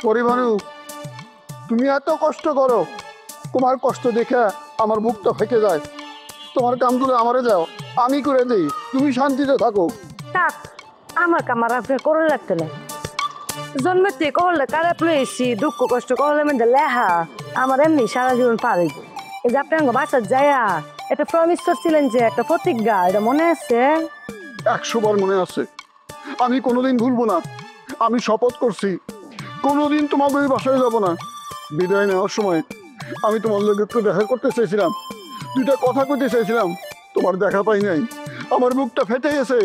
পরিবানু, তুমি এত কষ্ট করো, তোমার কষ্ট দেখে আমার বুকটা ফেটে যায়। তোমার কামগুলো আমারে দাও, আমি করে দিই, তুমি শান্তিতে থাকো। থাক, আমার কামার আপনি করে রাখতে না। জন্মের থেকে করলে খারাপ লয়েছি, দুঃখ কষ্ট করলে মেয়েদের লেহা আমার এমনি সারা জীবন পারে। এই যে আপনার বাসার যায়া একটা প্রমিস করছিলেন, যে একটা প্রতিজ্ঞা, এটা মনে আছে? 100 বার মনে আছে। আমি কোনোদিন ভুলবো না। আমি শপথ করছি কোনোদিন তোমাকে ওই বাসায় যাবো না। বিদায় নেওয়ার সময় আমি তোমার লোক একটু দেখা করতে চাইছিলাম, দুইটা কথা কইতে চাইছিলাম, তোমার দেখা পাই নাই। আমার বুকটা ফেটে গেছে,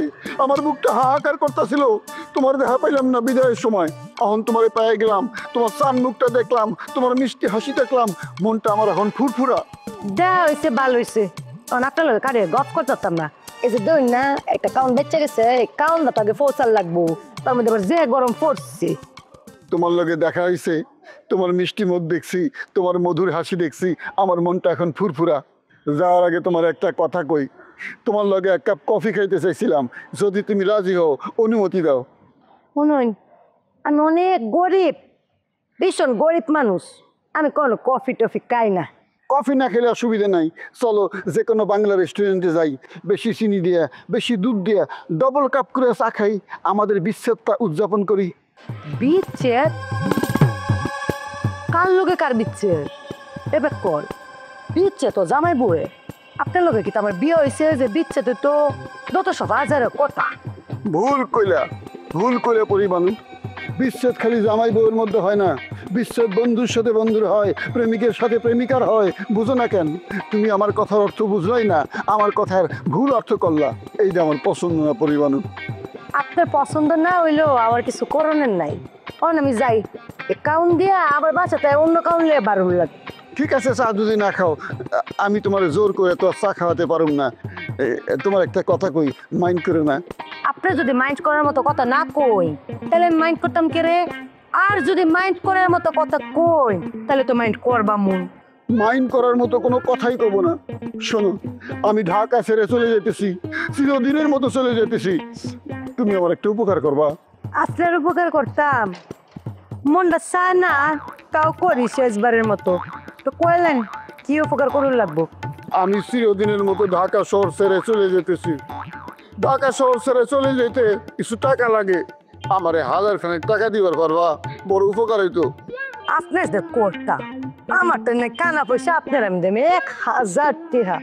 আমার বুকটা হাহাকার করতেছিল, তোমার দেখা পাইলাম না বিদায়ের সময়। এখন তোমার পায়ে গেলাম, তোমার চান মুখটা দেখলাম, তোমার মিষ্টি হাসি দেখলাম, মনটা আমার এখন ফুরফুরা। দেওয়া হয়েছে, ভালো হয়েছে। তখন আপনার লোক কারে গপ করতাম না। এই যে ধরুন না, একটা কাউন্ট বেঁচে গেছে, এই কাউন্টটা তাকে ফোসার লাগবো, তার মধ্যে আবার যে গরম পড়ছে। তোমার লগে দেখা হয়েছে, তোমার মিষ্টি মুখ দেখছি, তোমার মধুর হাসি দেখছি, আমার মনটা এখন ফুরফুরা। যাওয়ার আগে তোমার একটা কথা কই, তোমার লগে 1 কাপ কফি খাইতে চাইছিলাম, যদি তুমি রাজি হও, অনুমতি দাও। শুনুন, আমি অনেক গরিব, ভীষণ গরিব মানুষ, আমি কোনো কফি টফি খাই না। কফি না খেলে অসুবিধা নাই, চলো যে কোনো বাংলা রেস্টুরেন্টে যাই, বেশি চিনি দিয়া, বেশি দুধ দিয়া, ডবল কাপ করে চা খাই, আমাদের বিচ্ছেদটা উদযাপন করি। বিচ্ছেদ? কার লোকে কার বিচ্ছেদ? এবার কর বিচ্ছেদ তো জামাই বউয়ে। আপনার লোকে কি আমার বিয়ে হয়েছে যে বিচ্ছেদ? তো যত সব হাজারের কথা। ভুল কইলা, ভুল করে পরিবানু। বিচ্ছেদ খালি জামাই বউয়ের মধ্যে হয় না, বিচ্ছেদ বন্ধুর সাথে বন্ধুর হয়, প্রেমিকের সাথে প্রেমিকার হয়। বুঝো না কেন? তুমি আমার কথার অর্থ বুঝলাই না, আমার কথার ভুল অর্থ করলা। এইটা আমার পছন্দ না পরিবানু। আপনার পছন্দ না হইলেও আমার কিছু করণের নাই। অন আমি যাই, কাউন দিয়া আবার বাঁচাতে অন্য কাউন লিয়ে বারণ লাগে। ঠিক আছে, চা যদি না খাও, আমি তোমার জোর করে তো আর চা খাওয়াতে পারুম না। তোমার একটা কথা কই, মাইন্ড করে না? আপনি যদি মাইন্ড করার মতো কথা না কই, তাহলে আমি মাইন্ড করতাম কে রে? আর যদি মাইন্ড করার মতো কথা কই, তাহলে তো মাইন্ড করবা মন। মাইন্ড করার মতো কোনো কথাই কব না। শোনো, আমি ঢাকা ছেড়ে চলে যেতেছি, চিরদিনের মতো চলে যেতেছি। তুমি আমার একটা উপকার করবা। আপনার উপকার করতাম, মনটা চায় না, তাও করি শেষবারের মতো। তো কইলেন কি উপকার করুন লাগবো? আমি চিরদিনের মতো ঢাকা শহর ছেড়ে চলে যেতেছি। ঢাকা শহর ছেড়ে চলে যেতে কিছু টাকা লাগে, আমারে 1000 খানেক টাকা দিবার পারবা? বড় উপকার হইতো। আপনার যে করতাম, আমার তো নেই কানা পয়সা, আপনার আমি দেবে 1000 টাকা।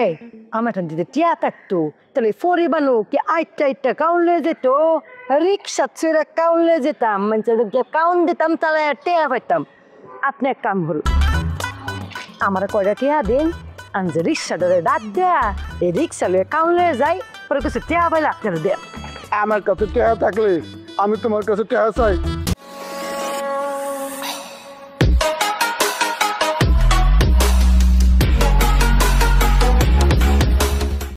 এই আমার যদি টিয়া থাকতো, তাহলে পরিবানো কি আইটা কাউন্টে যেত, রিক্সা ছেড়ে কাউন্টে যেতাম, মানুষদেরকে কাউন্ট দিতাম, তাহলে টিয়া পাইতাম। আপনি এক কাম হল, আমার কয়টা টিয়া দিন, আমি যে রিক্সা ধরে ডাক দেয়া, এই রিক্সা লয়ে কাউন্টে যাই, পরে কিছু টিয়া পাইলে আপনারা দেন। আমার কাছে টাকা থাকলে আমি তোমার কাছে টাকা চাই?